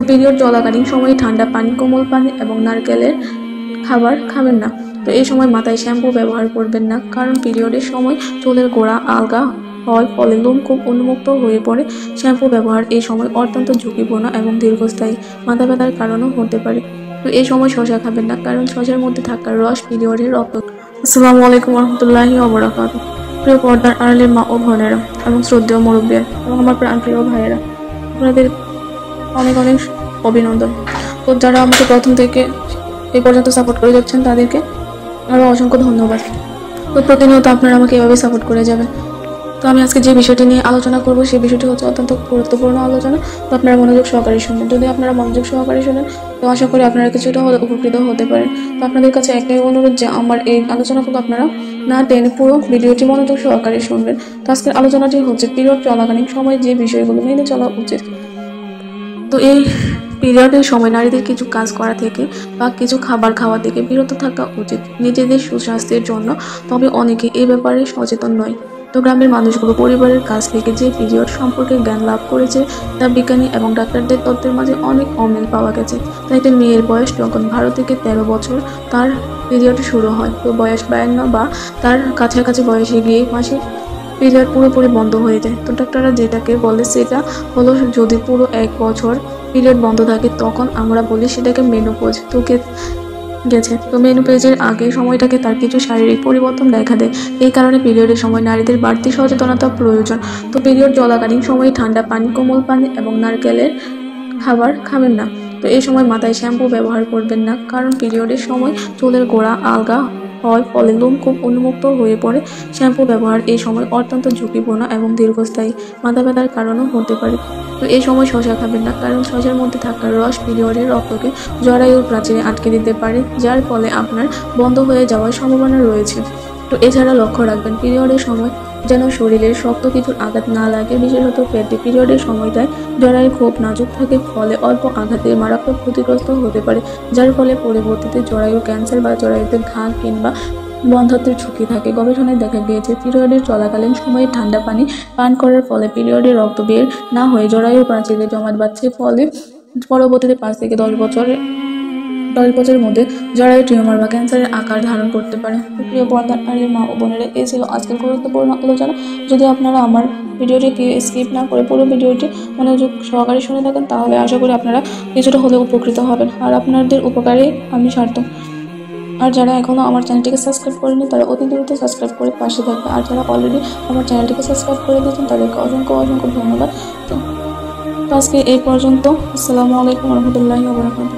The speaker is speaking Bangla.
পিরিয়ড চলাকালীন সময়ে ঠান্ডা পানি, কোমল পানি এবং নারকেলের খাবার খাবেন না। তো এই সময় মাথায় শ্যাম্পু ব্যবহার করবেন না, কারণ পিরিয়ডের সময় চুলের গোড়া আলগা হয়, ফলে লোম খুব উন্মুক্ত হয়ে পড়ে। শ্যাম্পু ব্যবহার এই সময় অত্যন্ত ঝুঁকিপূর্ণ এবং দীর্ঘস্থায়ী মাথা ব্যথার কারণও হতে পারে। তো এই সময় শসা খাবেন না, কারণ শসার মধ্যে থাকা রস পিরিয়ডের রক্ত। আসসালামু আলাইকুম রহমতুল্লাহি ওয়াবারাকাতুহু। প্রিয় পর্দার আড়ালের মা ও বোনেরা এবং শ্রদ্ধেয় মুরব্বী এবং আমার প্রাণপ্রিয় ভাইয়েরা, আপনাদের অনেক অনেক অভিনন্দন। তো যারা আমাকে প্রথম থেকে এই পর্যন্ত সাপোর্ট করে যাচ্ছেন তাদেরকে আরও অসংখ্য ধন্যবাদ। তো প্রতিনিয়ত আপনারা আমাকে এভাবে সাপোর্ট করে যাবেন। তো আমি আজকে যে বিষয়টি নিয়ে আলোচনা করব সেই বিষয়টি হচ্ছে অত্যন্ত গুরুত্বপূর্ণ আলোচনা। তো আপনারা মনোযোগ সহকারে শুনবেন। যদি আপনারা মনোযোগ সহকারে শুনেন তো আশা করি আপনারা কিছুটা হলে উপকৃত হতে পারেন। তো আপনাদের কাছে একটাই অনুরোধ যে আমার এই আলোচনাগুলো আপনারা না টেনে পুরো ভিডিওটি মনোযোগ সহকারে শুনবেন। তো আজকের আলোচনাটি হচ্ছে পিরিয়ড চলাকালীন সময় যে বিষয়গুলো মেনে চলা উচিত। তো এই পিরিয়ডের সময় নারীদের কিছু কাজ করা থেকে বা কিছু খাবার খাওয়া থেকে বিরত থাকা উচিত নিজেদের সুস্বাস্থ্যের জন্য। তবে অনেকে এই ব্যাপারে সচেতন নয়। তো গ্রামের মানুষগুলো পরিবারের কাছ থেকে যে পিরিয়ড সম্পর্কে জ্ঞান লাভ করেছে তা বিজ্ঞানী এবং ডাক্তারদের তত্ত্বের মাঝে অনেক অমিল পাওয়া গেছে। তাই একটা মেয়ের বয়স যখন 12 থেকে 13 বছর তার পিরিয়ড শুরু হয়, তো বয়স 52 বা তার কাছাকাছি বয়সে গিয়ে মাসিক পিরিয়ড পুরোপুরি বন্ধ হয়ে যায়। তো ডাক্তাররা যেটাকে বলে সেটা হলো, যদি পুরো 1 বছর পিরিয়ড বন্ধ থাকে তখন আমরা বলি সেটাকে মেনোপজ। তো গেছে তো মেনোপজের আগে সময়টাকে তার কিছু শারীরিক পরিবর্তন দেখা দেয়। এই কারণে পিরিয়ডের সময় নারীদের বাড়তি সচেতনতা প্রয়োজন। তো পিরিয়ড চলাকালীন সময়ে ঠান্ডা পানি, কোমল পানি এবং নারকেলের খাবার খাবেন না। তো এই সময় মাথায় শ্যাম্পু ব্যবহার করবেন না, কারণ পিরিয়ডের সময় চুলের গোড়া আলগা হয়, ফলে লোম খুব উন্মুক্ত হয়ে পড়ে। শ্যাম্পু ব্যবহার এই সময় অত্যন্ত ঝুঁকিপূর্ণ এবং দীর্ঘস্থায়ী মাথা ব্যথার কারণও হতে পারে। তো এই সময় শসা খাবেন না, কারণ শসার মধ্যে থাকা রস পিরিয়ডের রক্তকে জরায়ুর প্রাচীরে আটকে দিতে পারে, যার ফলে আপনার বন্ধ হয়ে যাওয়ার সম্ভাবনা রয়েছে। তো এছাড়া লক্ষ্য রাখবেন পিরিয়ডের সময় যেন শরীরের শক্ত কিছুর আঘাত না লাগে, বিশেষত পেটে। পিরিয়ডের সময়টায় জরায়ু খুব নাজুক থাকে, ফলে অল্প আঘাতে মারাত্মক ক্ষতিগ্রস্ত হতে পারে, যার ফলে পরবর্তীতে জরায়ু ক্যান্সার বা জরায়ুতে ঘা কিংবা বন্ধ্যাত্বের ঝুঁকি থাকে। গবেষণায় দেখা গিয়েছে পিরিয়ডের চলাকালীন সময়ে ঠান্ডা পানি পান করার ফলে পিরিয়ডের রক্ত বের না হয়ে জরায়ুর প্রাচীরে জমাট বাঁধছে, ফলে পরবর্তীতে 5 থেকে 10 বছরের মধ্যে জরায়ু টিউমার বা ক্যান্সারের আকার ধারণ করতে পারে। প্রিয় পর্দার আড়ালের মা ও বোনেরা, এই ছিল আজকের গুরুত্বপূর্ণ আলোচনা। যদি আপনারা আমার ভিডিওটি স্কিপ না করে পুরো ভিডিওটি মনোযোগ সহকারে শুনে থাকেন তাহলে আশা করি আপনারা কিছুটা হলেও উপকৃত হবেন, আর আপনাদের উপকারে আমি স্বার্থ। আর যারা এখনও আমার চ্যানেলটিকে সাবস্ক্রাইব করেনি তারা অতি দ্রুত সাবস্ক্রাইব করে পাশে থাকবে, আর যারা অলরেডি আমার চ্যানেলটিকে সাবস্ক্রাইব করে দিয়েছেন তাদেরকে অসংখ্য অসংখ্য ধন্যবাদ। তো আজকে এই পর্যন্ত। আসসালামু আলাইকুম রহমতুল্লাহি ওয়া বারাকাতুহু।